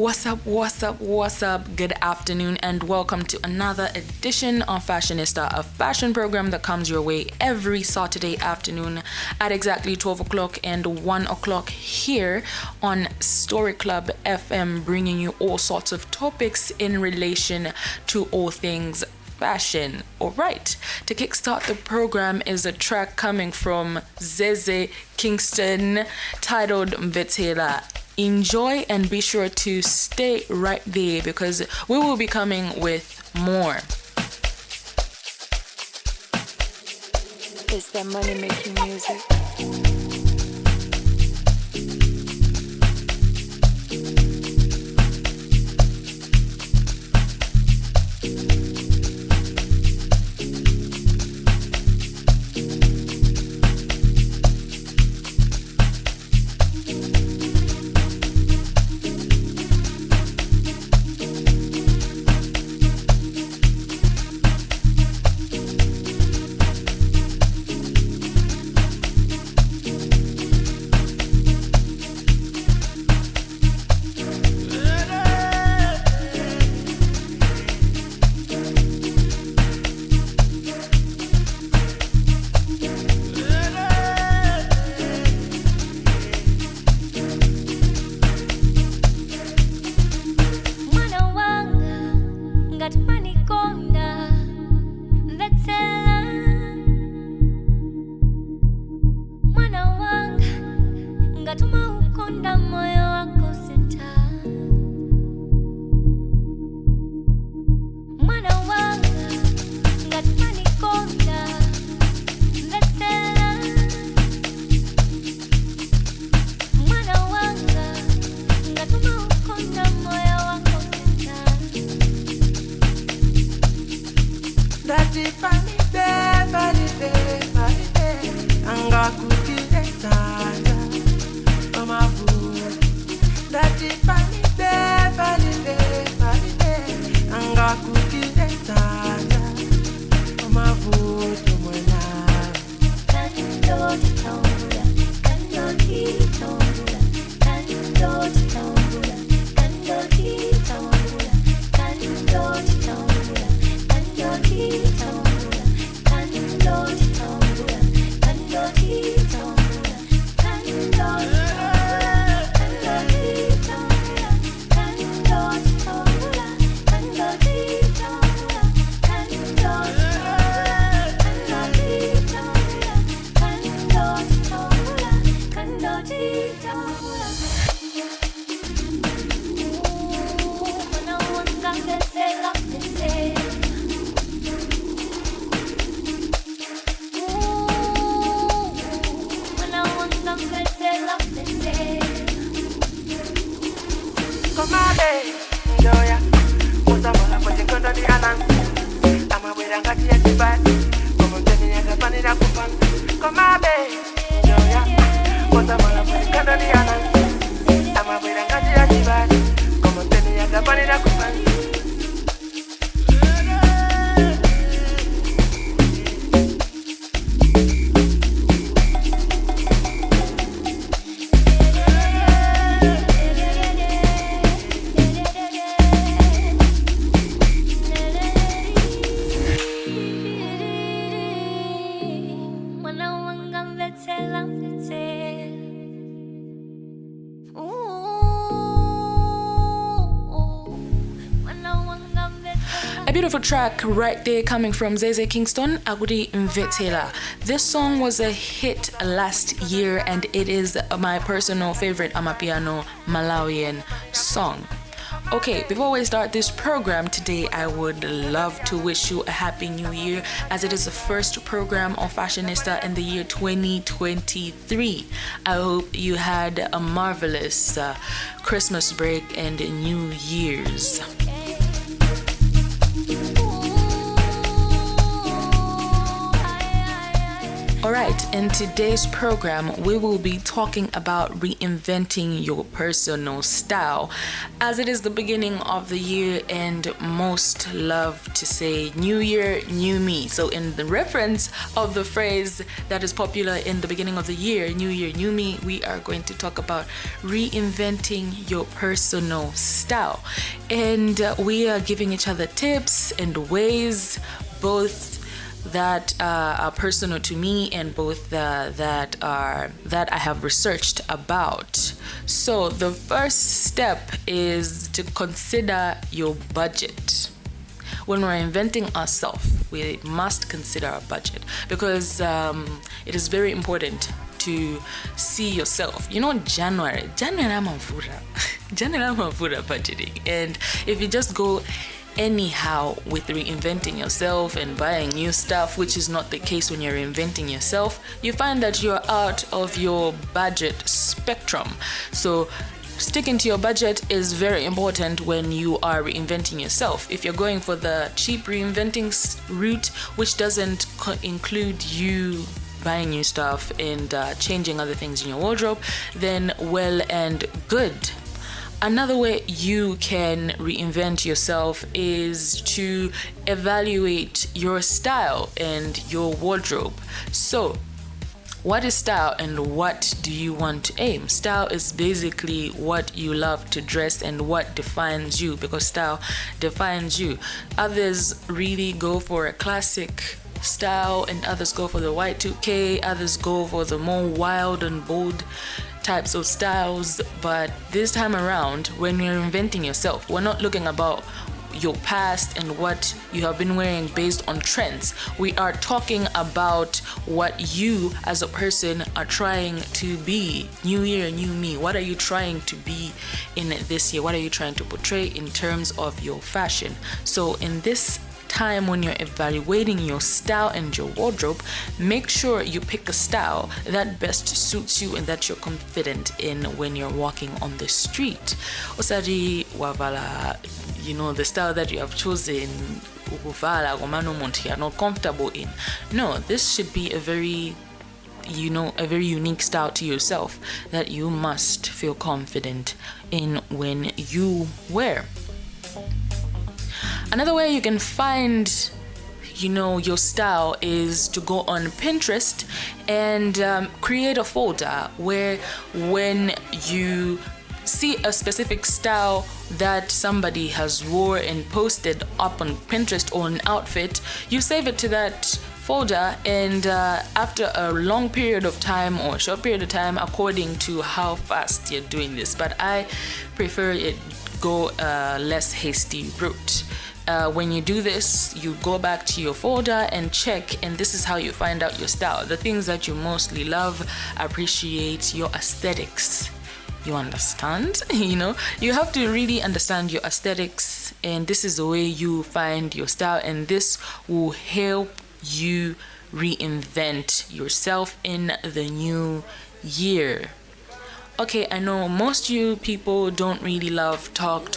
What's up? Good afternoon and welcome to another edition of Fashionista, a fashion program that comes your way every Saturday afternoon at exactly 12 o'clock and 1 o'clock here on Story Club FM, bringing you all sorts of topics in relation to all things fashion. Alright, to kickstart the program is a track coming from Zeze Kingston titled Mvetsela. Enjoy and be sure to stay right there because we will be coming with more. Is that money making music? Beautiful track right there coming from Zeze Kingston, Agudi Mvetsela. This song was a hit last year and it is my personal favorite Amapiano Malawian song. Okay, before we start this program today, I would love to wish you a happy new year as it is the first program of Fashionista in the year 2023. I hope you had a marvelous Christmas break and New Year's. Alright, in today's program, we will be talking about reinventing your personal style. As it is the beginning of the year, and most love to say new year, new me. So in the reference of the phrase that is popular in the beginning of the year, new year, new me, we are going to talk about reinventing your personal style. And we are giving each other tips and ways, both that are personal to me and both that I have researched about. So the first step is to consider your budget. When we're inventing ourselves, we must consider our budget because it is very important to see yourself. You know, January I'm on food. January I'm on food budgeting, and if you just go anyhow with reinventing yourself and buying new stuff, which is not the case when you're reinventing yourself, you find that you're out of your budget spectrum. So sticking to your budget is very important when you are reinventing yourself. If you're going for the cheap reinventing route, which doesn't include you buying new stuff and changing other things in your wardrobe, then well and good. Another way you can reinvent yourself is to evaluate your style and your wardrobe. So, what is style and what do you want to aim? Style is basically what you love to dress and what defines you, because style defines you. Others really go for a classic style and others go for the Y2K, others go for the more wild and bold types of styles. But this time around, when you're inventing yourself, we're not looking about your past and what you have been wearing based on trends. We are talking about what you as a person are trying to be. New year, new me. What are you trying to be in this year? What are you trying to portray in terms of your fashion? So in this time when you're evaluating your style and your wardrobe, make sure you pick a style that best suits you and that you're confident in when you're walking on the street. Osari wavala, you know, the style that you have chosen you're not comfortable in. No, this should be a very unique style to yourself that you must feel confident in when you wear. Another way you can find, your style is to go on Pinterest and create a folder where when you see a specific style that somebody has wore and posted up on Pinterest or an outfit, you save it to that folder, and after a long period of time or a short period of time, according to how fast you're doing this, but I prefer it go less hasty route. When you do this, you go back to your folder and check, and this is how you find out your style. The things that you mostly love, appreciate, your aesthetics. You understand? You have to really understand your aesthetics, and this is the way you find your style, and this will help you reinvent yourself in the new year. Okay, I know most you people don't really love talk,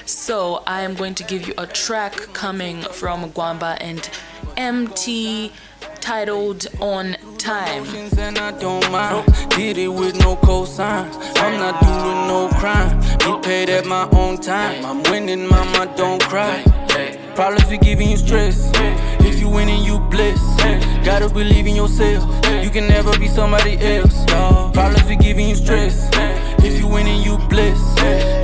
so I am going to give you a track coming from Gwamba and MT titled On Time. And I don't mind. Did it with no cosign. I'm not doing no crime. Be paid at my own time. I'm winning, mama, don't cry. Problems be giving you stress. If you winning, you bliss. Gotta believe in yourself. You can never be somebody else. Problems be giving you stress. If you winning, you bliss.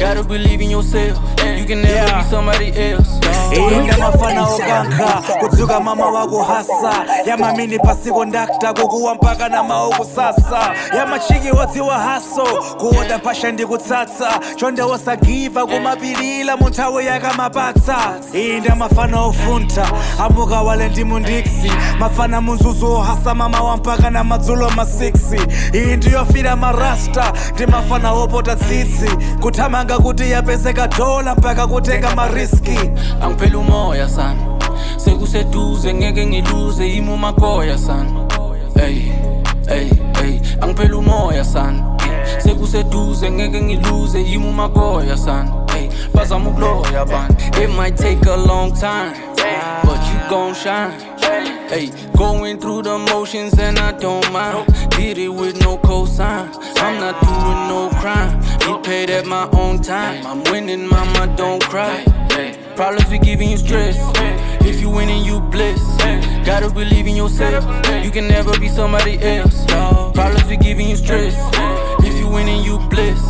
Gotta believe in yourself. You can never be somebody else. Inga mafana oganka kudzuka mama wako hasa yama mini pasi kondakta kukuwa mpaka na maoku sasa yama chiki wadziwa haso kuoda pasha ndi kutsatsa chonde wosagiva kumapilila munthawi yakamapatsa inda mafana ofrunta amuka wale ndi mundiksi mafana munzuzu hasa mama wa mpaka na madzulo ma 6 iyi ndiyofira marasta ndi mafana opota tsitsi kuthamanga kuti yapezeka dola mpaka kutenga mariski. Angiphelele umoya sana sekuseduze ngeke ngiluze yimi umakoya sana angiphelele umoya sana sekuseduze ngeke ngiluze yimi umakoya sana bazama ukuloya bani. It might take a long time but you gon' shine. Hey, going through the motions and I don't mind. Did it with no cosign. I'm not doing no crime. Get paid at my own time. I'm winning, mama, don't cry. Problems be giving you stress. If you winning, you bliss. Gotta believe in yourself. You can never be somebody else. Problems be giving you stress. If you winning, you bliss.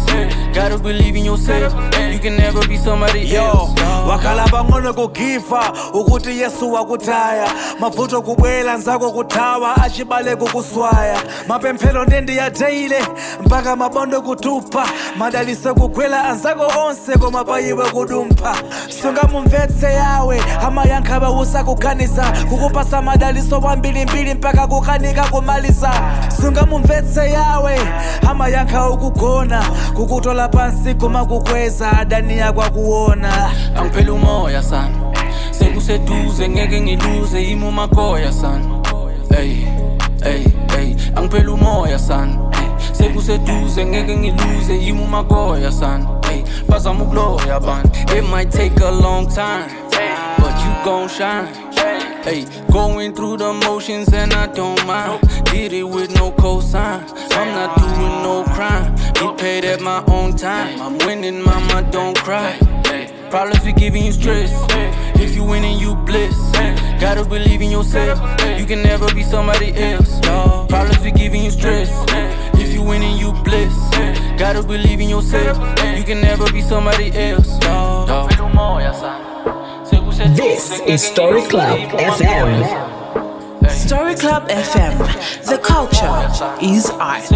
Gotta believe in yourself. You can never be somebody else. Wakhala bangono kugiva ukuthi Yesu wakutaya mavuto kubwela nzako kuthawa achibale kukuswaya mapemphelo ndendi ya daily mpaka mabondo kutupa madalise kugwela anzako onse koma payiwe kudumpha sungamumvetse yawe amayankha bawusa kuganisa kukupasa madaliso wambilimbili mpaka kukanika kumaliza sungamumvetse yawe amayankha ukugona kukutola pansi kuma kukweza adani yakwa kuona Angiphela umoya sana sekuseduze ngeke ngiluze imo magoya sana hey angiphela umoya sana sekuseduze ngeke ngiluze imo magoya sana hey bazama ukuloya abantu it might take a long time but you gon' shine hey going through the motions and I don't mind did it with no cosign I'm not doing no crime get paid at my own time I'm winning mama don't cry Problems be giving you stress. If you winning, you bliss. Gotta believe in yourself. You can never be somebody else. Problems be giving you stress. If you winning, you bliss. Gotta believe in yourself. You can never be somebody else. This is Story Club FM. Story Club FM. The culture is art.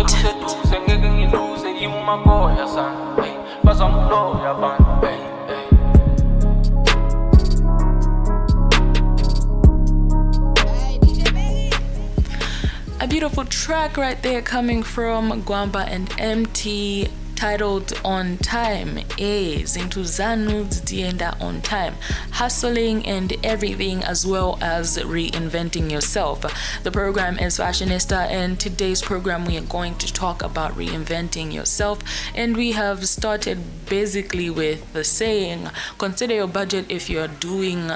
A beautiful track right there coming from Gwamba and MT titled On Time is into Zanu Dienda On Time, hustling and everything as well as reinventing yourself. The program is Fashionista and today's program we are going to talk about reinventing yourself, and we have started basically with the saying consider your budget if you're doing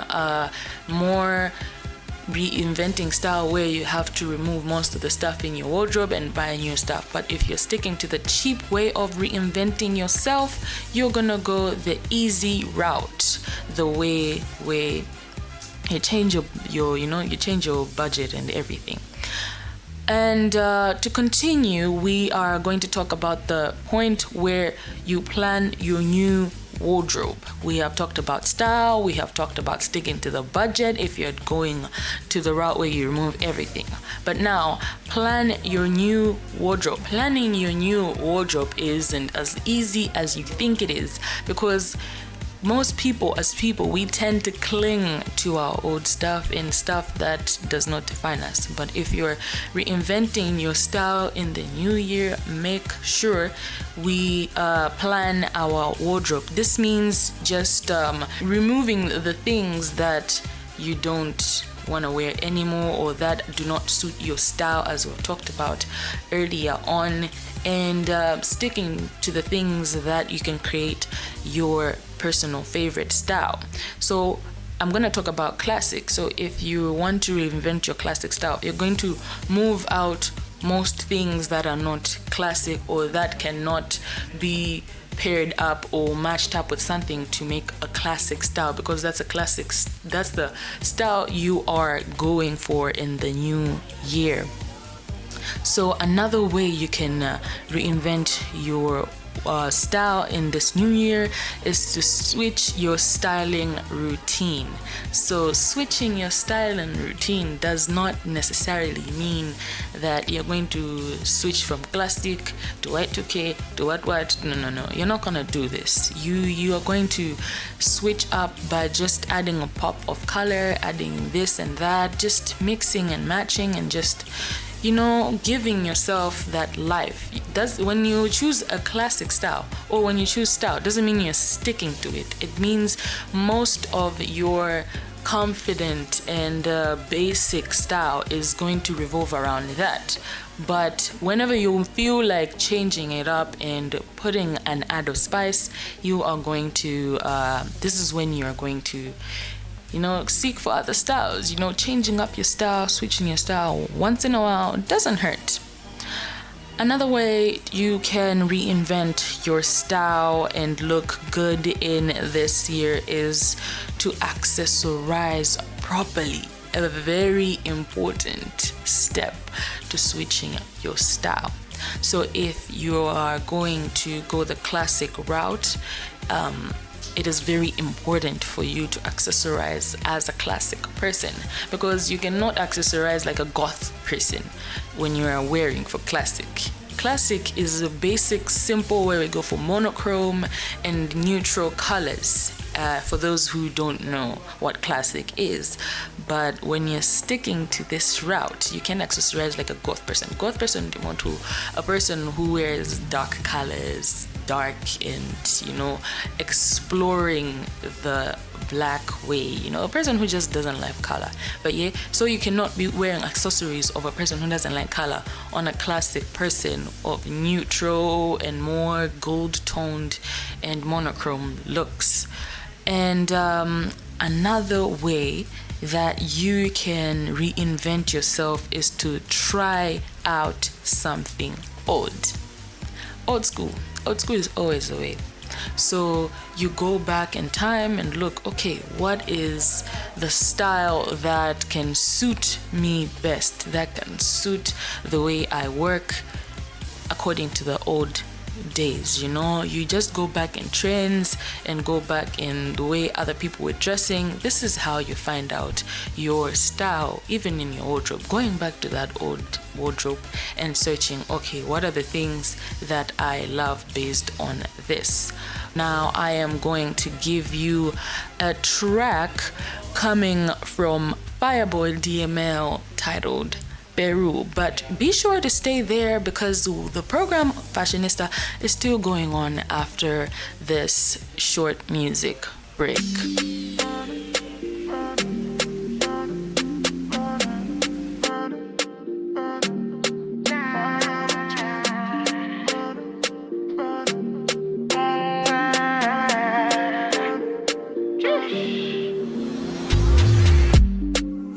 more reinventing style where you have to remove most of the stuff in your wardrobe and buy new stuff. But if you're sticking to the cheap way of reinventing yourself, you're gonna go the easy route, the way where you change your you change your budget and everything. And to continue, we are going to talk about the point where you plan your new wardrobe. We have talked about style, we have talked about sticking to the budget if you're going to the route where you remove everything. But now, plan your new wardrobe. Planning your new wardrobe isn't as easy as you think it is, because most people, as people, we tend to cling to our old stuff and stuff that does not define us. But if you're reinventing your style in the new year, make sure we plan our wardrobe. This means just removing the things that you don't want to wear anymore or that do not suit your style, as we talked about earlier on, and sticking to the things that you can create your personal favorite style. So I'm going to talk about classic. So if you want to reinvent your classic style, you're going to move out most things that are not classic or that cannot be paired up or matched up with something to make a classic style, because that's the style you are going for in the new year. So another way you can reinvent your style in this new year is to switch your styling routine. So switching your styling routine does not necessarily mean that you're going to switch from classic to Y2K to what. No, you're not gonna do this. You are going to switch up by just adding a pop of color, adding this and that, just mixing and matching, and just giving yourself that life. When you choose a classic style or when you choose style, doesn't mean you're sticking to it. It means most of your confident and basic style is going to revolve around that. But whenever you feel like changing it up and putting an add of spice, you are going to this is when you're going to Seek for other styles. Changing up your style, switching your style once in a while doesn't hurt. Another way you can reinvent your style and look good in this year is to accessorize properly. A very important step to switching your style. So if you are going to go the classic route, it is very important for you to accessorize as a classic person, because you cannot accessorize like a goth person when you are wearing for classic. Classic is a basic, simple where we go for monochrome and neutral colors. For those who don't know what classic is, but when you're sticking to this route, you can accessorize like a goth person. Goth person, they want to a person who wears dark colors, dark and exploring the black way, a person who just doesn't like color. But yeah, so you cannot be wearing accessories of a person who doesn't like color on a classic person of neutral and more gold toned and monochrome looks. And another way that you can reinvent yourself is to try out something old. Old school is always the way. So you go back in time and look, okay, what is the style that can suit me best, that can suit the way I work according to the old days. You just go back in trends and go back in the way other people were dressing. This is how you find out your style, even in your wardrobe. Going back to that old wardrobe and searching, okay, what are the things that I love based on this? Now I am going to give you a track coming from Fireboy DML titled Peru, but be sure to stay there because the program Fashionista is still going on after this short music break.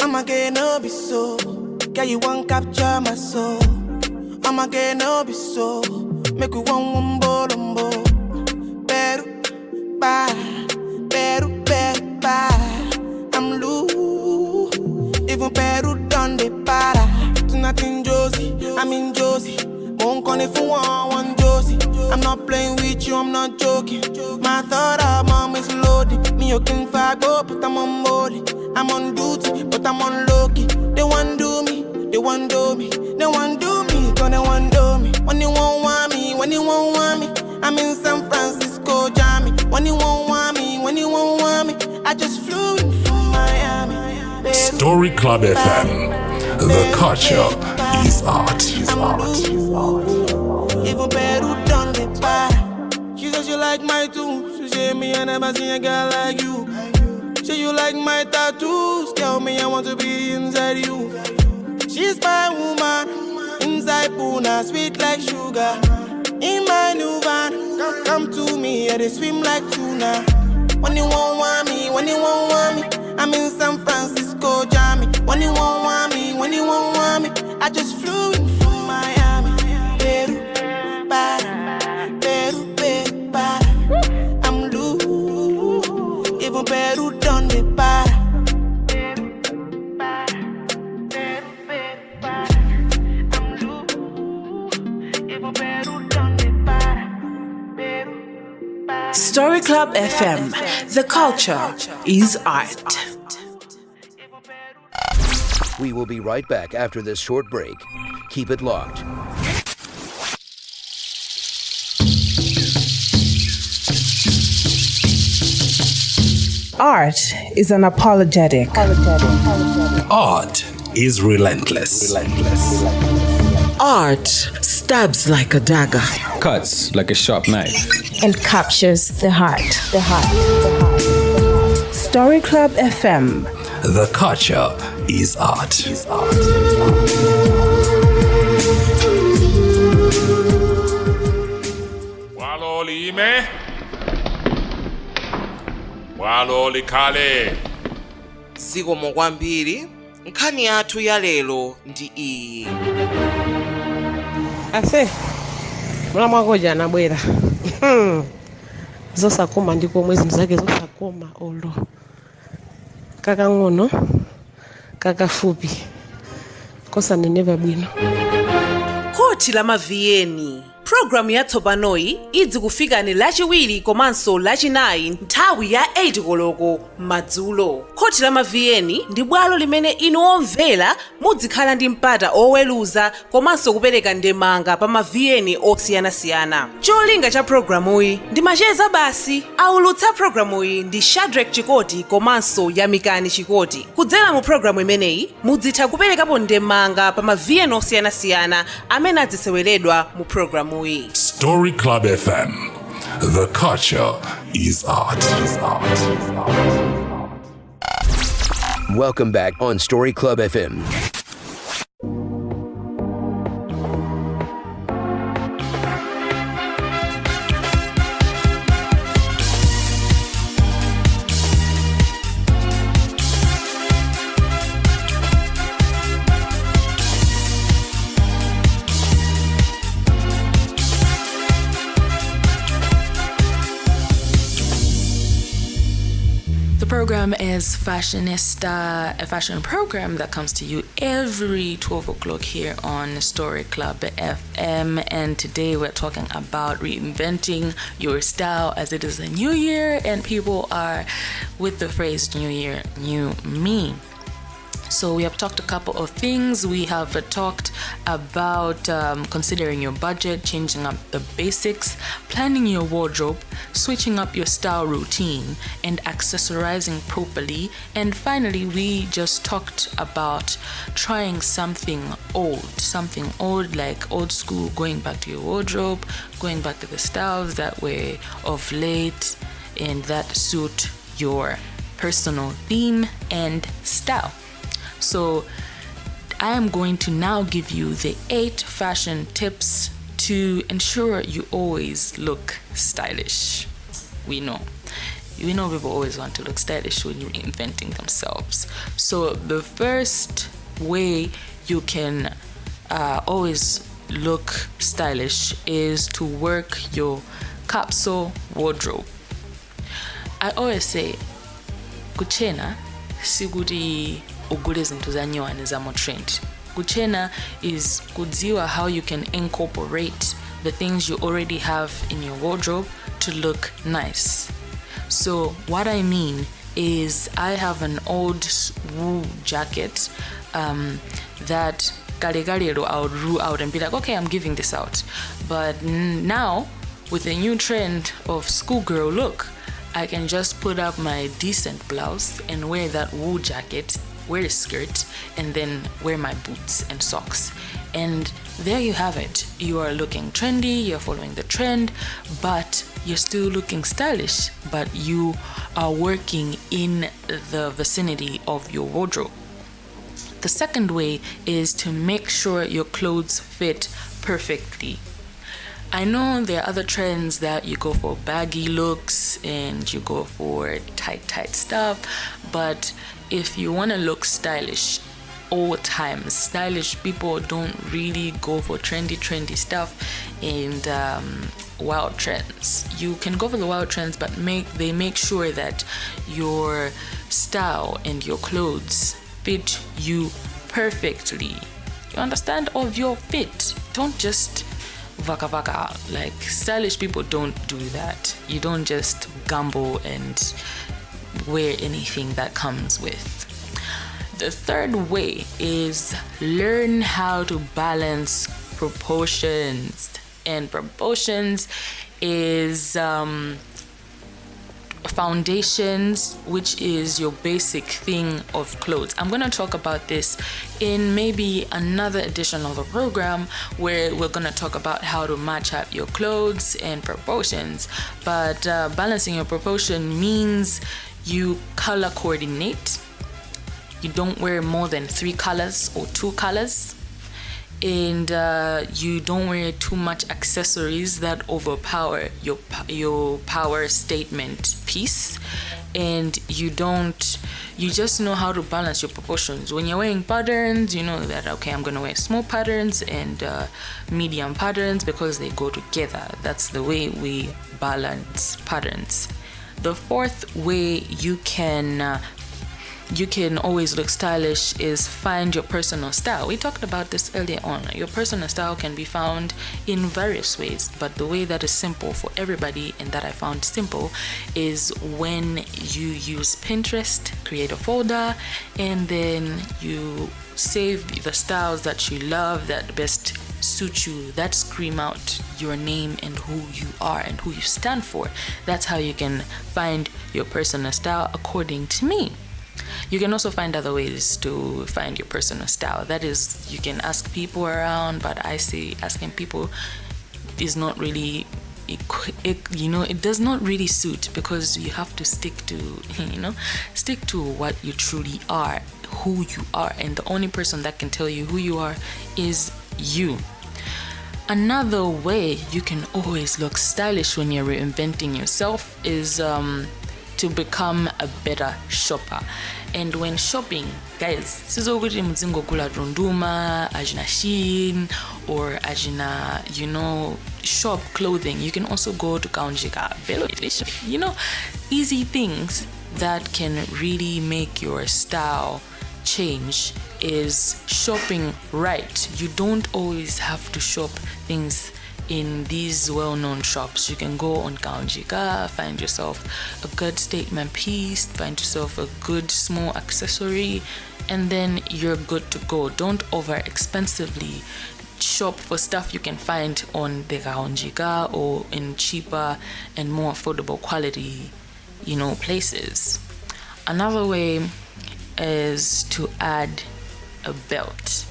I'ma get no be so. Girl, you won't capture my soul. I'ma get no be so. Make you one bolombo. Peru, bye. Peru, Peru, bye. I'm loose. Even Peru done the para. Tonight in Josie, I'm in Josie. Won't call if you want Josie. I'm not playing with you, I'm not joking. My thought of mom is loaded. Me, you can fight, but I'm on board. I'm on duty, but I'm on low-key. They want do me, they want do me. They want do me, cause they want do me. When you won't want me, when you won't want me, I'm in San Francisco, Jammy. When you won't want me, when you won't want me, I just flew in from Miami. Story Club FM. The culture is art. Even Peru done the para. She says you like my tunes. She said me I never seen a girl like you. Say you like my tattoos. Tell me I want to be inside you. She's my woman. Inside Puna, sweet like sugar. In my new van, come to me, yeah, they swim like tuna. When you won't want me, when you won't want me, I'm in San Francisco, Jammy. When you won't want me, when you won't want me, I just flew in from Miami. Peru, para, Peru, Peru, para. I'm loose, even Peru done the para. Story Club FM. The culture is art. We will be right back after this short break. Keep it locked. Art is unapologetic. Art is relentless. Art stabs like a dagger Cuts like a sharp knife. and captures the heart. Story Club FM. The culture is art. Waloli me, waloli kale, zikomo kwambiri. Nkhani yathu ya lero ndi iyi. Ase mwana wako jana bwera zosakoma ndiko mwezi mzake zosakoma olo kakang'ono kakafupi kosaneneva bwino. Khoti la maviyeni. Programu ya tsopanoyi idzi kufikani lachiwiri komanso lachinayi nthawi ya 8 koloko madzulo. Khoti la maviyeni ndi bwalo limene inu omvera mudzikhala ndi mpata oweruza komanso kupereka ndemanga pa maviyeni osiyanasiyana. Cholinga cha programuyi ndi macheza basi. Aulutsa programuyi ndi Shadrack Chikoti komanso Yamikani Chikoti. Kudzera mu programu imeneyi mudzitha kuperekapo ndemanga pa maviyeni osiyanasiyana amene adziseweredwa mu programu. Story Club FM. The culture is art. Welcome back on Story Club FM. The program is Fashionista, a fashion program that comes to you every 12 o'clock here on Story Club FM. And today we're talking about reinventing your style as it is a new year and people are with the phrase new year, new me. So we have talked a couple of things. We have talked about considering your budget, changing up the basics, planning your wardrobe, switching up your style routine, and accessorizing properly. And finally, we just talked about trying something old like old school, going back to your wardrobe, going back to the styles that were of late and that suit your personal theme and style. So I am going to now give you the 8 fashion tips to ensure you always look stylish. We know people always want to look stylish when you're reinventing themselves. So the first way you can always look stylish is to work your capsule wardrobe. I always say kuchena siguri ugule zinto za nyuani za mo trend. Kuchena is kudziwa how you can incorporate the things you already have in your wardrobe to look nice. So what I mean is I have an old wool jacket that I would rule out and be like, okay, I'm giving this out. But now with the new trend of schoolgirl look, I can just put up my decent blouse and wear that wool jacket, wear a skirt, and then wear my boots and socks. And there you have it. You are looking trendy, you're following the trend, but you're still looking stylish, but you are working in the vicinity of your wardrobe. The second way is to make sure your clothes fit perfectly. I know there are other trends that you go for baggy looks and you go for tight stuff, but if you want to look stylish all times, stylish people don't really go for trendy stuff and wild trends. You can go for the wild trends, but they make sure that your style and your clothes fit you perfectly. You understand? Of your fit. Don't just vaka. Like, stylish people don't do that. You don't just gamble and wear anything that comes with. The third way is learn how to balance proportions. And proportions is foundations, which is your basic thing of clothes. I'm going to talk about this in maybe another edition of the program where we're going to talk about how to match up your clothes and proportions. But balancing your proportion means you color coordinate. You don't wear more than 3 colors or 2 colors. and you don't wear too much accessories that overpower your power statement piece, and you just know how to balance your proportions. When you're wearing patterns, you know that, okay, I'm gonna wear small patterns and medium patterns because they go together. That's the way we balance patterns. The fourth way you can always look stylish is find your personal style. We talked about this earlier on. Your personal style can be found in various ways, but the way that is simple for everybody and that I found simple is when you use Pinterest, create a folder, and then you save the styles that you love, that best suit you, that scream out your name and who you are and who you stand for. That's how you can find your personal style, according to me. You can also find other ways to find your personal style. That is, you can ask people around, but I say asking people is not really, it does not really suit, because you have to stick to what you truly are, who you are, and the only person that can tell you who you are is you. Another way you can always look stylish when you're reinventing yourself is to become a better shopper. And when shopping, guys, sizokuthi muzingogula Runduma, ajina Shein, or ajina, shop clothing. You can also go to Kaunjika, Belo, easy things that can really make your style change is shopping right. You don't always have to shop things in these well-known shops. You can go on Kaunjika, find yourself a good statement piece, find yourself a good small accessory, and then you're good to go. Don't over expensively shop for stuff you can find on the Kaunjika or in cheaper and more affordable quality, places. Another way is to add a belt.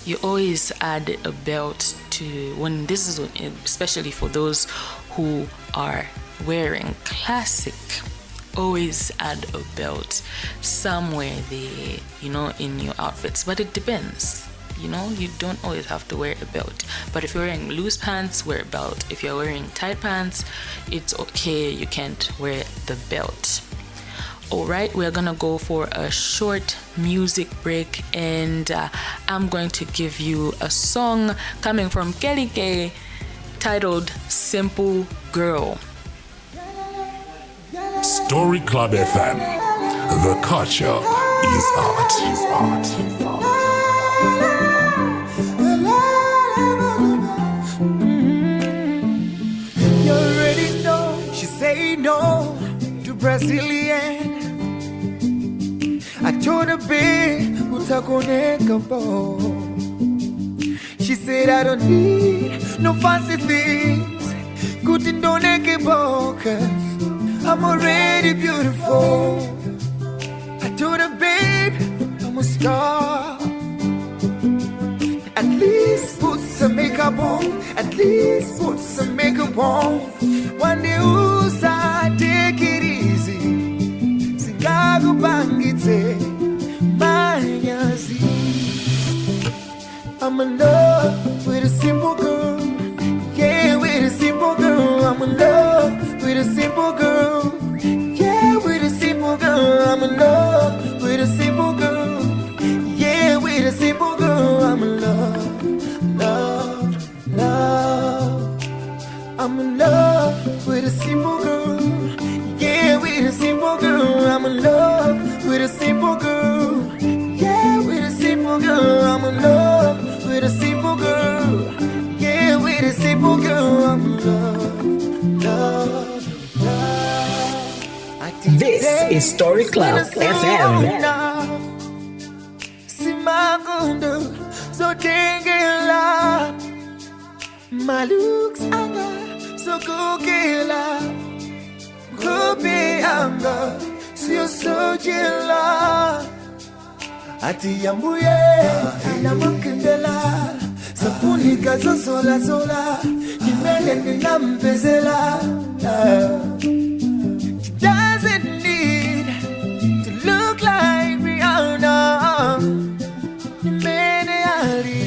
You always add a belt to, when this is, especially for those who are wearing classic, always add a belt somewhere there, in your outfits. But it depends, you don't always have to wear a belt. But if you're wearing loose pants, wear a belt. If you're wearing tight pants, it's okay, you can't wear the belt. Alright, we're gonna go for a short music break, and I'm going to give you a song coming from Kelly K titled Simple Girl. Story Club FM. The culture is art. You already know she say no to Brazilian. I told her, babe, utakoneka bo. She said, I don't need no fancy things. Good to know bo, 'cause I'm already beautiful. I told her, babe, I'm a star. At least put some makeup on. At least put some makeup on. One day, I take it easy. Singago bangite, manyazi. I'm in love with a simple girl. Yeah, with a simple girl. I'm in love with a simple girl. Yeah, with a simple girl. I'm in love with a simple girl. Yeah, with a simple girl. I'm in love. I'm in love with a simple girl. Yeah, with a simple girl. I'm in love with a simple girl. Yeah, with a simple girl. I'm in love with a simple girl. Yeah, with a simple girl. I'm in love. This is Story Club FM. Simagundo, so tengela. My looks anga, so kukila. Kobe anga, so so jela. Ati yambuye, na mukindela. Sapuni kazo sola. Nimele ninampezela. Doesn't need to look like Rihanna. Nimene ali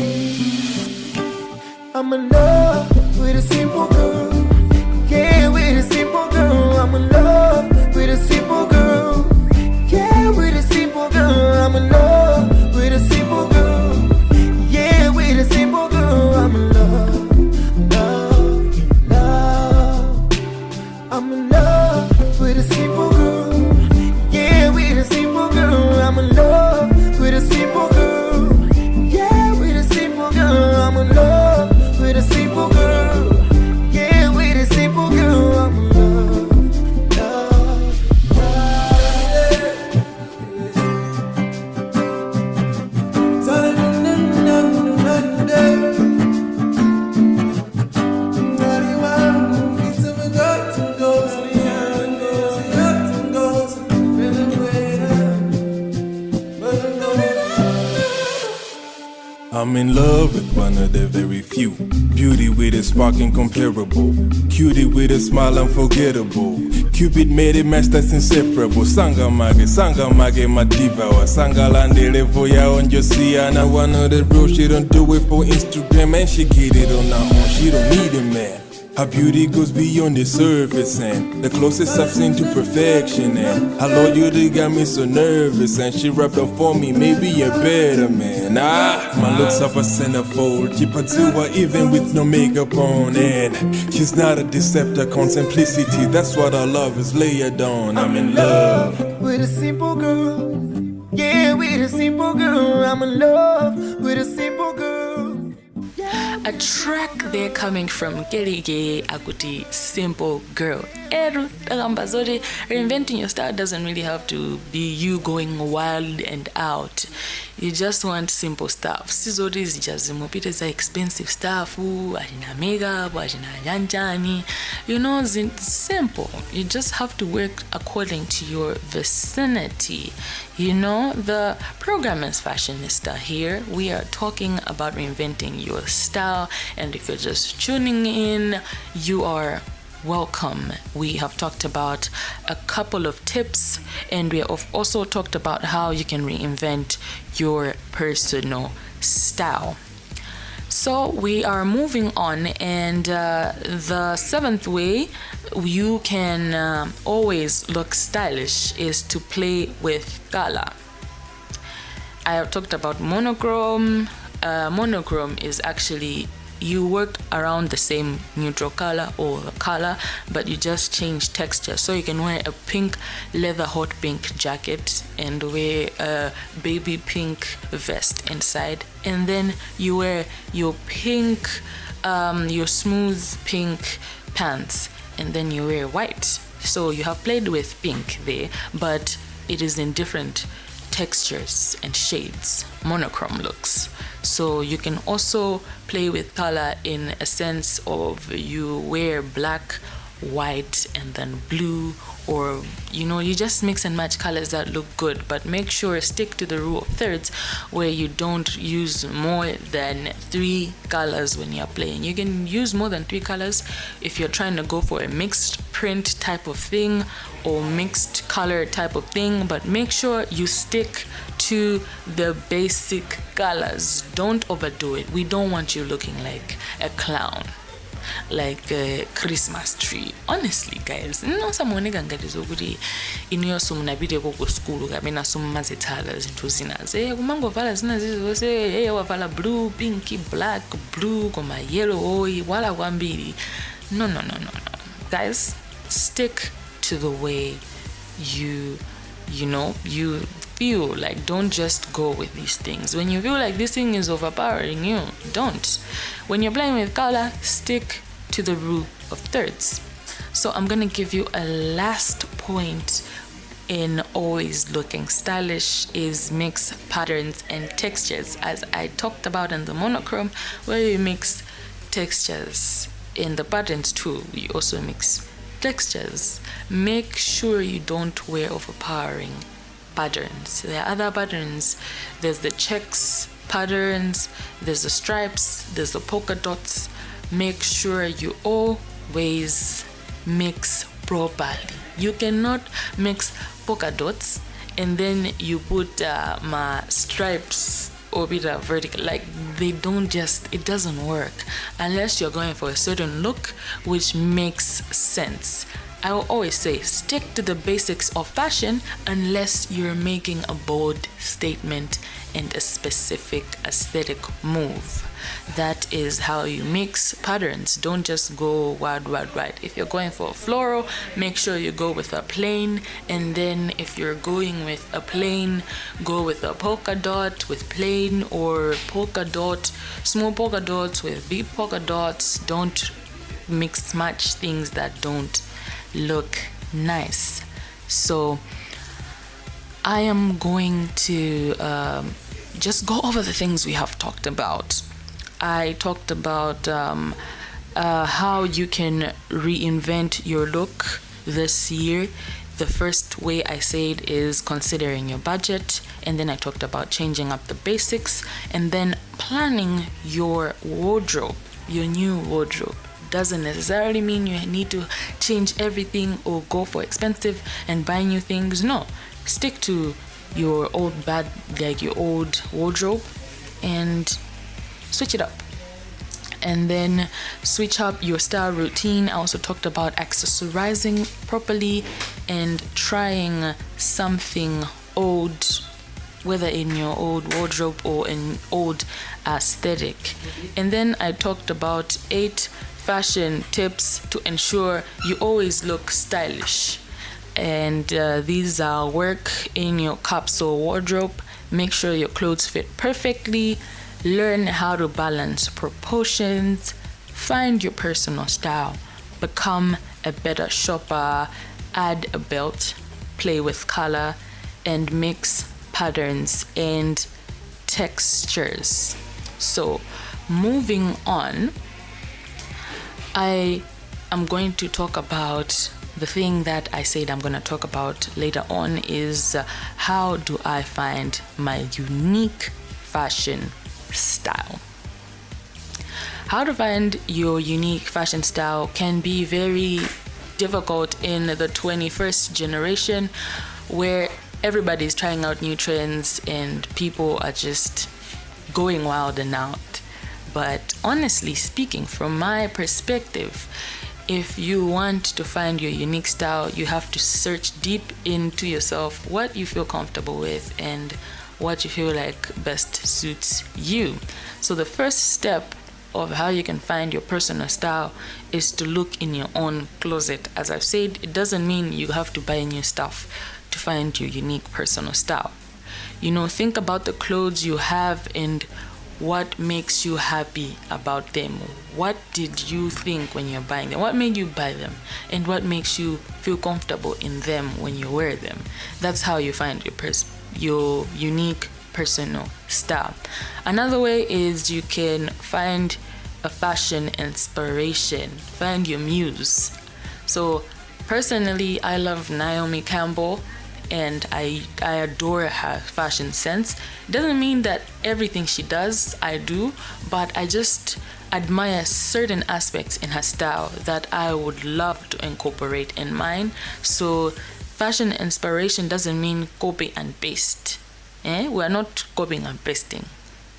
I'm in love with one of the very few. Beauty with a spark incomparable. Cutie with a smile unforgettable. Cupid made a match that's inseparable. Sanga mage my diva. Sanga lande level ya on your see. And I one of the real, she don't do it for Instagram. And she get it on her own, she don't need a man. Her beauty goes beyond the surface, and the closest I've seen to perfection. And her loyalty got me so nervous, and she rapped up for me, maybe a better man. My looks are a centerfold, keep her to her even with no makeup on. And she's not a decepticon, simplicity, that's what our love is layered on. I'm in love with a simple girl. Yeah, with a simple girl. I'm in love with a simple girl. A track there coming from Kerige Akuti, Simple Girl. Reinventing your style doesn't really have to be you going wild and out. You just want simple stuff. Sizori is just expensive stuff. Ajina makeup, ajina janjani. Simple. You just have to work according to your vicinity. The program is Fashionista here. We are talking about reinventing your style. And if you're just tuning in, you are welcome. We have talked about a couple of tips, and we have also talked about how you can reinvent your personal style. So we are moving on, and the seventh way you can always look stylish is to play with color. I have talked about monochrome. Monochrome is actually you work around the same neutral color or color, but you just change texture. So you can wear a pink leather hot pink jacket and wear a baby pink vest inside, and then you wear your pink your smooth pink pants, and then you wear white. So you have played with pink there, but it is in different textures and shades, monochrome looks. So you can also play with color in a sense of you wear black, white, and then blue, or you just mix and match colors that look good, but make sure stick to the rule of thirds where you don't use more than 3 colors when you're playing. You can use more than 3 colors if you're trying to go for a mixed print type of thing or mixed color type of thing, but make sure you stick to the basic colors. Don't overdo it. We don't want you looking like a clown, like a Christmas tree. Honestly, guys, samoneka ngati zokuti iniyo sumunapite ku school kapena sumumazithala zinthu zinaze kumangovala zina zizonse wavala blue, pinky, black, blue koma yellow wala kwambiri. No. Guys, stick to the way you feel. Like, don't just go with these things. When you feel like this thing is overpowering you, don't. When you're playing with color, stick to the rule of thirds. So I'm gonna give you a last point in always looking stylish is mix patterns and textures, as I talked about in the monochrome, where you mix textures. In the patterns too, you also mix textures. Make sure you don't wear overpowering patterns. There are other patterns. There's the checks patterns, there's the stripes, there's the polka dots. Make sure you always mix properly. You cannot mix polka dots and then you put my stripes or bit of vertical. Like, it doesn't work unless you're going for a certain look which makes sense. I will always say stick to the basics of fashion unless you're making a bold statement and a specific aesthetic move. That is how you mix patterns. Don't just go wild right. If you're going for a floral, make sure you go with a plain, and then if you're going with a plain, go with a polka dot with plain, or polka dot, small polka dots with big polka dots. Don't mix match things that don't look nice. So I am going to just go over the things we have talked about. I talked about how you can reinvent your look this year the first way I said is considering your budget, and then I talked about changing up the basics, and then planning your wardrobe, your new wardrobe. Doesn't necessarily mean you need to change everything or go for expensive and buy new things. No, stick to your old your old wardrobe and switch it up. And then switch up your style routine. I also talked about accessorizing properly and trying something old, whether in your old wardrobe or in old aesthetic. And then I talked about 8 fashion tips to ensure you always look stylish. And these are: work in your capsule wardrobe, make sure your clothes fit perfectly, learn how to balance proportions, find your personal style, become a better shopper, add a belt, play with color, and mix patterns and textures. So, moving on, I am going to talk about the thing that I said I'm going to talk about later on is how do I find my unique fashion style. How to find your unique fashion style can be very difficult in the 21st generation, where everybody's trying out new trends and people are just going wild and out. But honestly speaking, from my perspective, if you want to find your unique style, you have to search deep into yourself, what you feel comfortable with and what you feel like best suits you. So the first step of how you can find your personal style is to look in your own closet. As I've said, it doesn't mean you have to buy new stuff to find your unique personal style. Think about the clothes you have and what makes you happy about them. What did you think when you're buying them? What made you buy them? And what makes you feel comfortable in them when you wear them? That's how you find your unique personal style. Another way is you can find a fashion inspiration, find your muse. So personally, I love Naomi Campbell and I adore her fashion sense. Doesn't mean that everything she does I do, but I just admire certain aspects in her style that I would love to incorporate in mine. So fashion inspiration doesn't mean copy and paste. We're not copying and pasting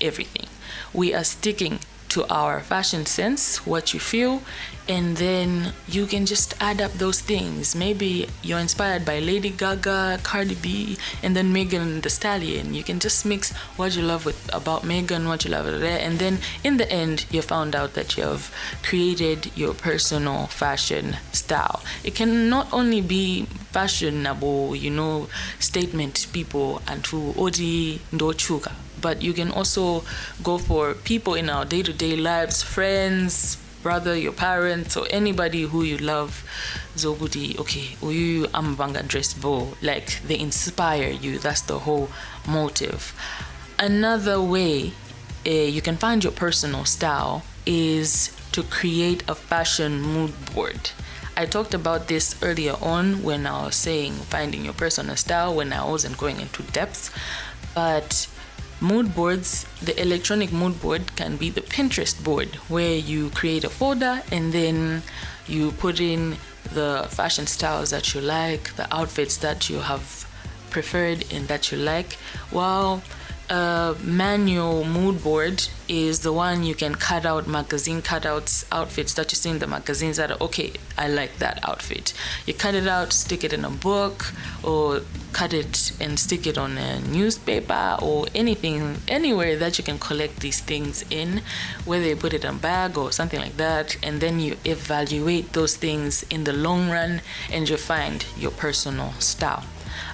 everything. We are sticking to our fashion sense, what you feel, and then you can just add up those things. Maybe you're inspired by Lady Gaga, Cardi B, and then Megan Thee Stallion. You can just mix what you love about Megan, what you love about her, and then in the end, you found out that you've created your personal fashion style. It can not only be fashionable, statement people and to odi ndo chuka, but you can also go for people in our day-to-day lives, friends, brother, your parents, or anybody who you love. Zogudi, okay, uyu amabanga dress bow, like they inspire you. That's the whole motive. Another way you can find your personal style is to create a fashion mood board. I talked about this earlier on when I was saying finding your personal style, when I wasn't going into depth, but mood boards, the electronic mood board can be the Pinterest board, where you create a folder and then you put in the fashion styles that you like, the outfits that you have preferred and that you like. While a manual mood board is the one you can cut out magazine cutouts, outfits that you see in the magazines that are, okay, I like that outfit. You cut it out, stick it in a book, or cut it and stick it on a newspaper or anything, anywhere that you can collect these things in, whether you put it in a bag or something like that, and then you evaluate those things in the long run and you find your personal style.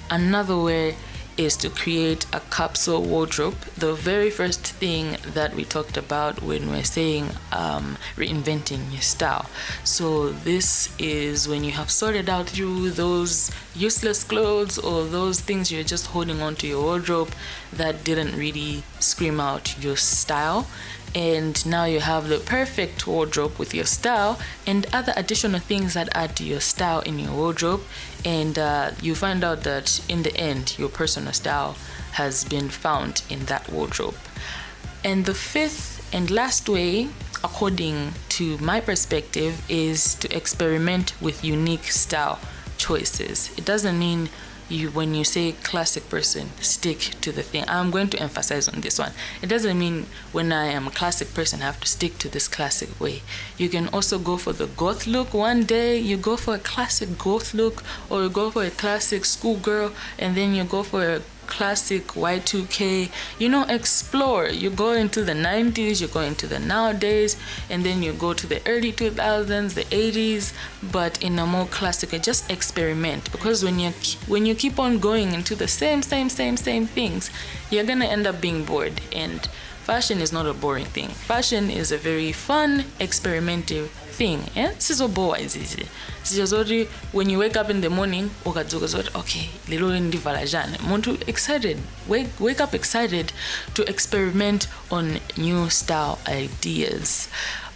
Another way is to create a capsule wardrobe. The very first thing that we talked about when we're saying reinventing your style. So this is when you have sorted out through those useless clothes or those things you're just holding on to your wardrobe that didn't really scream out your style. And now you have the perfect wardrobe with your style and other additional things that add to your style in your wardrobe. and you find out that in the end your personal style has been found in that wardrobe. And the fifth and last way, according to my perspective, is to experiment with unique style choices. It doesn't mean when you say classic person, stick to the thing. I'm going to emphasize on this one. It doesn't mean when I am a classic person, I have to stick to this classic way. You can also go for the goth look one day, you go for a classic goth look, or you go for a classic schoolgirl, and then you go for a classic Y2K. Explore. You go into the 90s, you go into the nowadays, and then you go to the early 2000s, the 80s, but in a more classic. Just experiment, because when you keep on going into the same things, you're gonna end up being bored. And fashion is not a boring thing. Fashion is a very fun, experimental thing. This is what boy is easy. When you wake up in the morning, okay, excited. Wake up excited to experiment on new style ideas.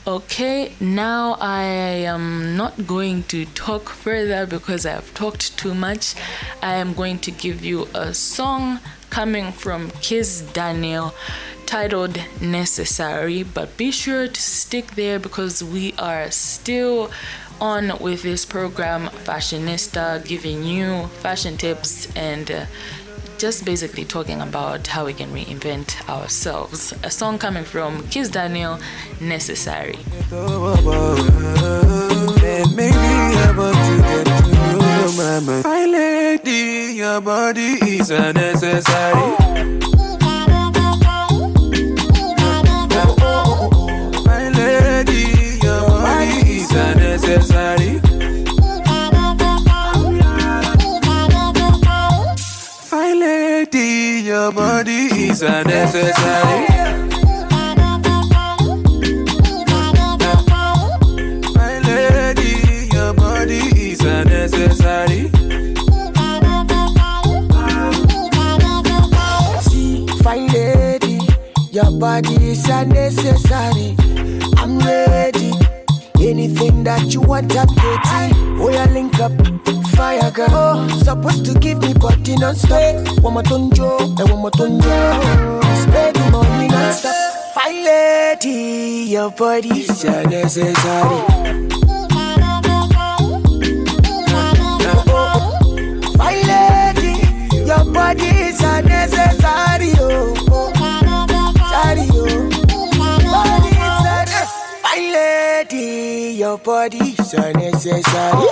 Okay, now I am not going to talk further because I have talked too much. I am going to give you a song coming from Kiss Daniel titled Necessary, but be sure to stick there because we are still on with this program, Fashionista, giving you fashion tips and just basically talking about how we can reinvent ourselves. A song coming from Kiss Daniel, Necessary. My lady, your body is a necessary. My lady, your body is a necessary. My lady, your body is a necessary. My lady, your body is a necessary. See, fine lady, your body is a necessary. I'm ready. Anything that you want, I'm ready. Oh, yeah, link up, fire girl. Oh, supposed to give me body non-stop. One more tonjo, and one more tonjo. Spend the money non-stop. Fine lady, your body is a necessary. Fine lady, your body is a necessary. Oh, sorry, oh. Fine lady, your body is a necessary.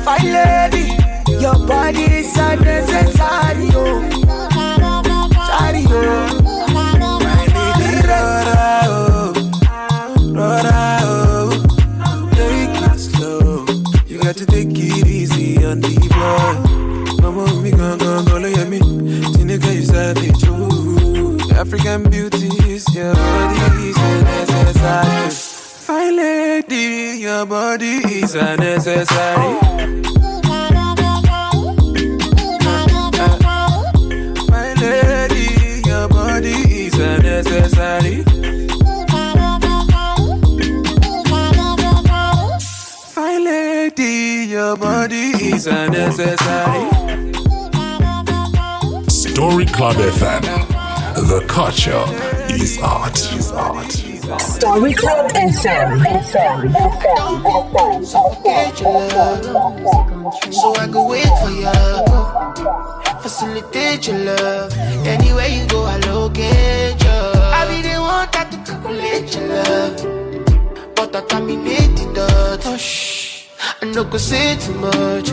Fine lady, your body is a necessary. Sorry, take it slow. You got to take it easy on the boy. Mama, me go look at me. Tineka, you savage, ooh. African beauty is your body is a necessary. Fine lady, your body is a necessary. My lady, your body is a necessary. Fine lady, your body is a necessary. Story Club FM. The culture is art. Story Club FM. So I go wait for you, facilitate your love. Anywhere you go, I locate you. I be the one that to calculate your love, but I terminate the dots. I no go say too much.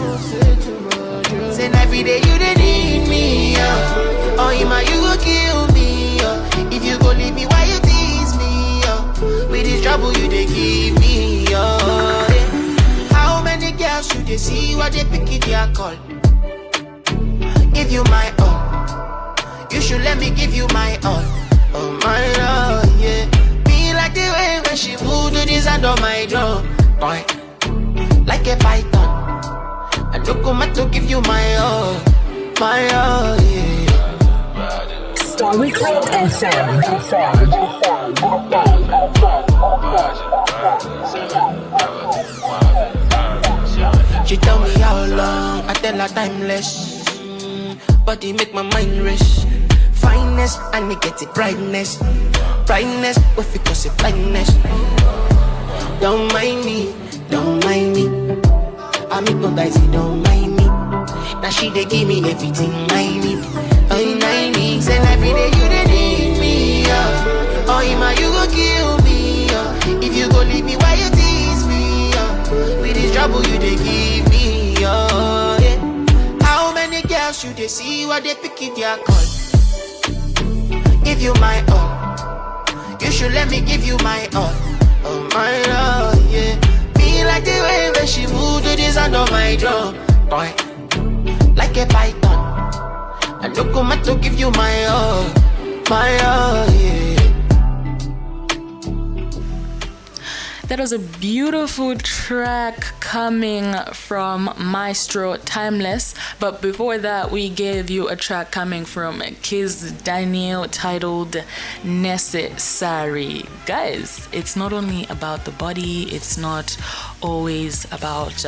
Say every day you dey need me, oh Ima you go kill me, if you go leave me, why you tease me, with this trouble you dey give me, How many girls you dey see what they pick it their call? If you my all, you should let me give you my all. Oh my love, yeah. Be like the way when she move to this side of my door, boy, like a python. I don't come to give you my all, yeah. Story Club FM. She tell me how long, I tell her timeless. Body make my mind rest. Fineness, and it get it brightness. Brightness, if it cause it blindness. Don't mind me, don't mind me. I make no dice, don't mind me. Now she they give me everything I need. I need, and every day you they need me, oh, Ima, you go kill me, if you go leave me, why you tease me, with this trouble you they give me, yeah. How many girls you they see what they pick in their call? Give you my all, you should let me give you my all, oh my love, yeah. Be like the way when she move to the sound of my drum, boy, like a python. I look come to give you my all, yeah. That was a beautiful track coming from Maestro Timeless. But before that, we gave you a track coming from Kiz Daniel titled Necessary. Guys, it's not only about the body, it's not always about,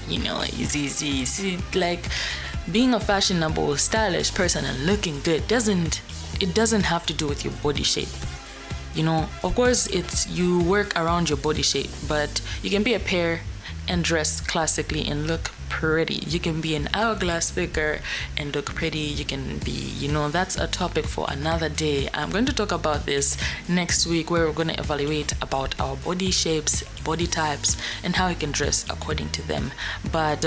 easy. Like, being a fashionable, stylish person and looking good doesn't have to do with your body shape. You know, of course, it's you work around your body shape, but you can be a pear and dress classically and look pretty. You can be an hourglass figure and look pretty. You can be, that's a topic for another day. I'm going to talk about this next week, where we're going to evaluate about our body shapes, body types, and how we can dress according to them. But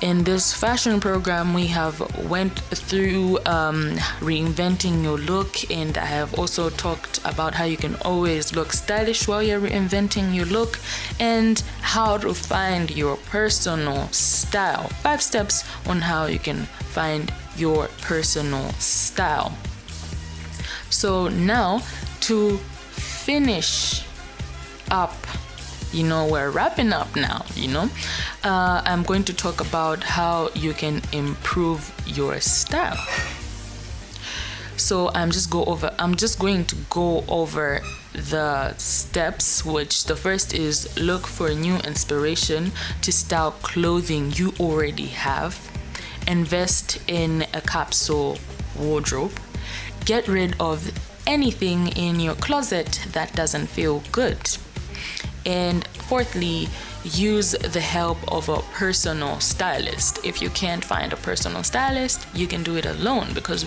in this fashion program, we have went through reinventing your look, and I have also talked about how you can always look stylish while you're reinventing your look, and how to find your personal style. 5 steps on how you can find your personal style. So now, to finish up, we're wrapping up now, I'm going to talk about how you can improve your style. So I'm just going to go over the steps, which the first is look for new inspiration to style clothing you already have. Invest in a capsule wardrobe. Get rid of anything in your closet that doesn't feel good. And fourthly, use the help of a personal stylist. If you can't find a personal stylist, you can do it alone, because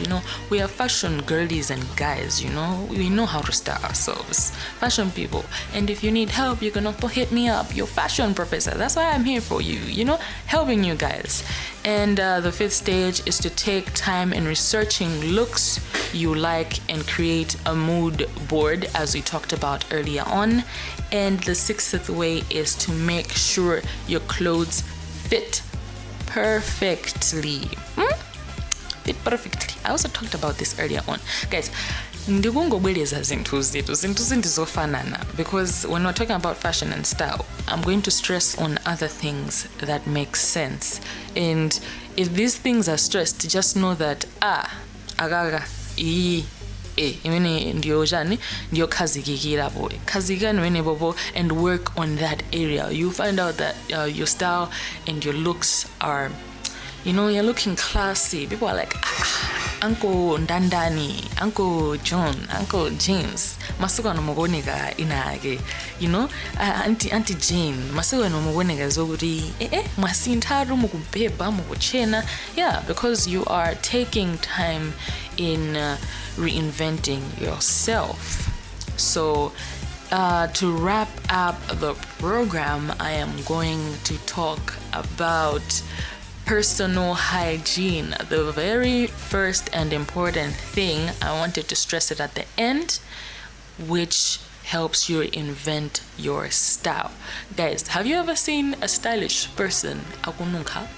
we are fashion girlies and guys, we know how to style ourselves, fashion people. And if you need help, you can also hit me up, your fashion professor. That's why I'm here for you, helping you guys. And the 5th stage is to take time in researching looks you like and create a mood board, as we talked about earlier on. And the 6th way is to make sure your clothes fit perfectly. Fit perfectly. I also talked about this earlier on. Guys, ndikungobweleza zinthu zofanana, because when we're talking about fashion and style, I'm going to stress on other things that make sense. And if these things are stressed, just know that imene ndio kazigani wene bobo, and work on that area. You find out that your style and your looks are, you're looking classy. People are like, Uncle Dandani, Uncle John, Uncle James, masuka no mugonega inage, Auntie Jane, masuka no mugonega zoburi, masintaru mukubeba mukuchena. Yeah, because you are taking time in reinventing yourself. So to wrap up the program, I am going to talk about personal hygiene. The very first and important thing, I wanted to stress it at the end, which helps you invent your style. Guys, have you ever seen a stylish person akununka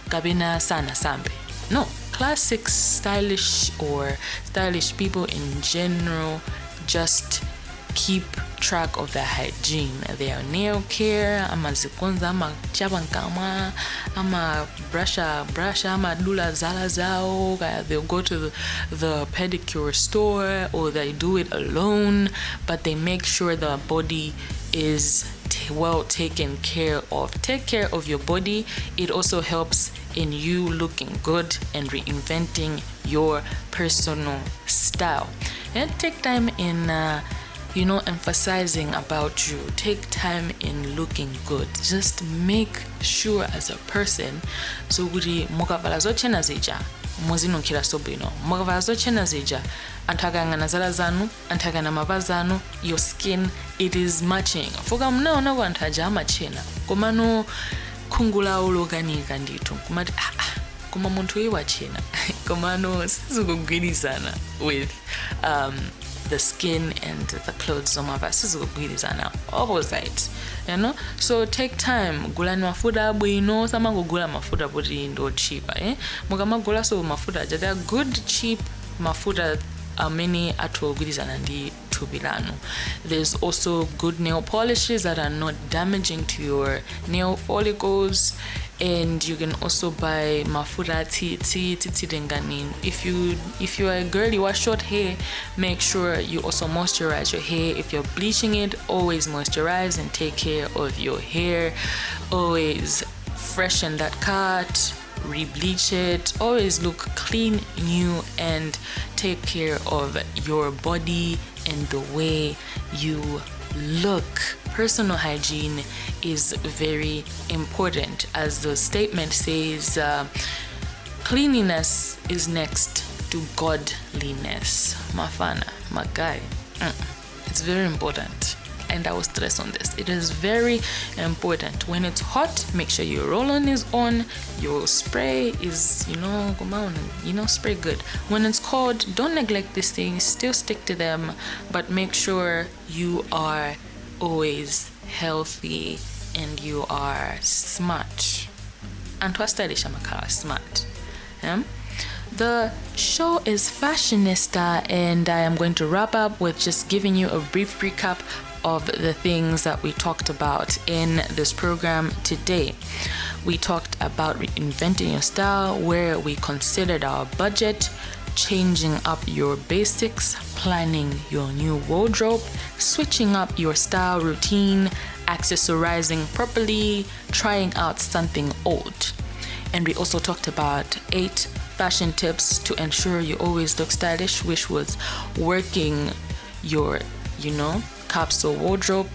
kabina sana sambe? No. Classic stylish or stylish people in general just keep track of their hygiene, their nail care, ama zikonza, ama chabankama, ama brush, ama dula zala zao. They'll go to the pedicure store, or they do it alone, but they make sure the body is well taken care of. Take care of your body. It also helps in you looking good and reinventing your personal style. And take time in emphasizing about you. Take time in looking good. Just make sure as a person, so guri mukavala zochena zija muzinukira sobino, mukavala zochena zija antakangana zala zanu, antakana mavazanu, your skin, it is matching. Fuka mnaona wantaja machena komano kungula uloganika nditu kumati kuma muntu iwa chena komano sizukugwirizana with the skin and the clothes of my sizukugwirizana opposite, so take time. Gulani mafuta bwino, sama gula mafuta budi ndo cheap, mugama gula so mafuta they are good cheap mafuta many atogwirizana ndi tubilano. There's also good nail polishes that are not damaging to your nail follicles, and you can also buy mafuta titi. If you are a girl, you have short hair, make sure you also moisturize your hair. If you're bleaching it, always moisturize and take care of your hair. Always freshen that cut, re-bleach it. Always look clean, new, and take care of your body and the way you look. Personal hygiene is very important. As the statement says, cleanliness is next to godliness. Mafana, my guy. It's very important. And I will stress on this. It is very important. When it's hot, make sure your roll-on is on. Your spray is, come on, spray good. When it's cold, don't neglect these things. Still stick to them, but make sure you are always healthy and you are smart. And to stylish, I'm smart. The show is Fashionista, and I am going to wrap up with just giving you a brief recap of the things that we talked about in this program today. We talked about reinventing your style, where we considered our budget, changing up your basics, planning your new wardrobe, switching up your style routine, accessorizing properly, trying out something old. And we also talked about 8 fashion tips to ensure you always look stylish, which was working your, capsule wardrobe,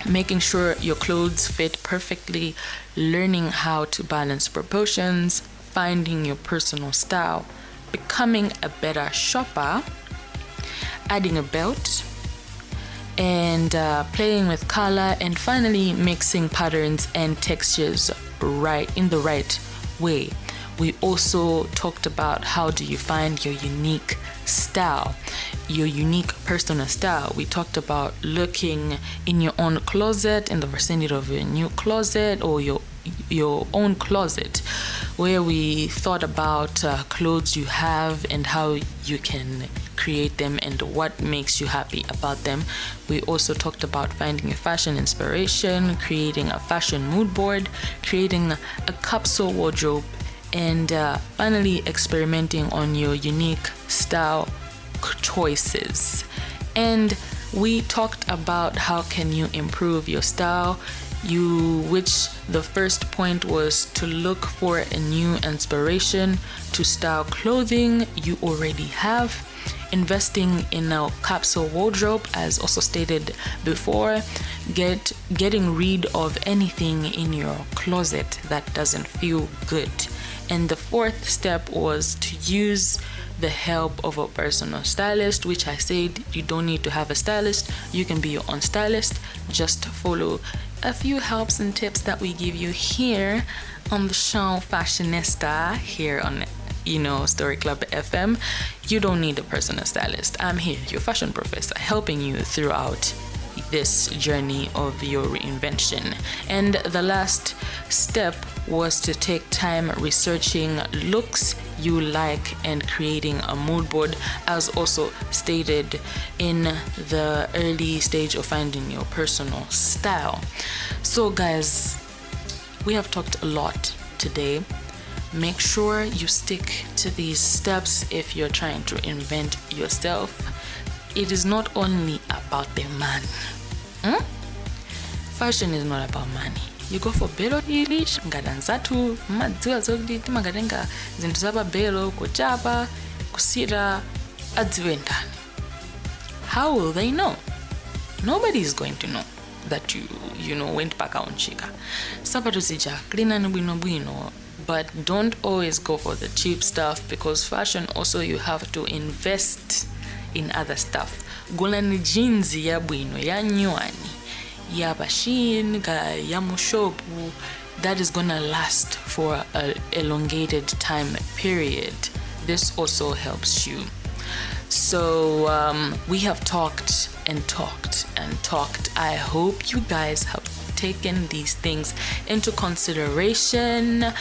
making sure your clothes fit perfectly, learning how to balance proportions, finding your personal style, becoming a better shopper, adding a belt, and playing with color, and finally mixing patterns and textures in the right way. We also talked about how do you find your unique style, your unique personal style. We talked about looking in your own closet, in the vicinity of your new closet or your own closet, where we thought about clothes you have and how you can create them and what makes you happy about them. We also talked about finding a fashion inspiration, creating a fashion mood board, creating a capsule wardrobe, and finally experimenting on your unique style choices. And we talked about how can you improve your style, which the first point was to look for a new inspiration to style clothing you already have, investing in a capsule wardrobe, as also stated before, getting rid of anything in your closet that doesn't feel good. And the fourth step was to use the help of a personal stylist, which I said you don't need to have a stylist. You can be your own stylist. Just follow a few helps and tips that we give you here on the show Fashionista, here on Story Club FM. You don't need a personal stylist. I'm here, your fashion professor, helping you throughout this journey of your reinvention. And the last step was to take time researching looks you like and creating a mood board, as also stated in the early stage of finding your personal style. So guys, we have talked a lot today. Make sure you stick to these steps if you're trying to invent yourself. It is not only about the money. Fashion is not about money. You go for belo ilish, ngadanzatu, madziwa zogiti, magadenga, zintuzaba belo, kuchapa, kusira, adziwendani. How will they know? Nobody is going to know that you know went back on chika. Sabato sija, clean and bwino. But don't always go for the cheap stuff, because fashion also you have to invest in other stuff. Gulani jeans ya bwino, ya nywani, ya bashin, ya mushopu, that is gonna last for an elongated time period. This also helps you. So we have talked and talked and talked. I hope you guys have taken these things into consideration.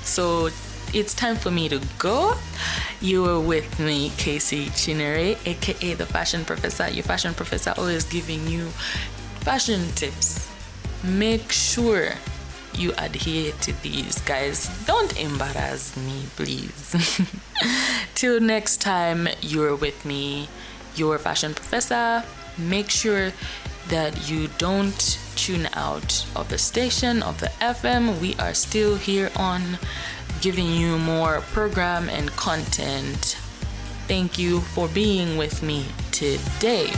So it's time for me to go. You were with me, Casey Chinere, aka the Fashion Professor. Your fashion professor, always giving you fashion tips. Make sure you adhere to these, guys. Don't embarrass me, please. Till next time, you're with me, your fashion professor. Make sure that you don't tune out of the station, of the FM. We are still here on giving you more program and content. Thank you for being with me today.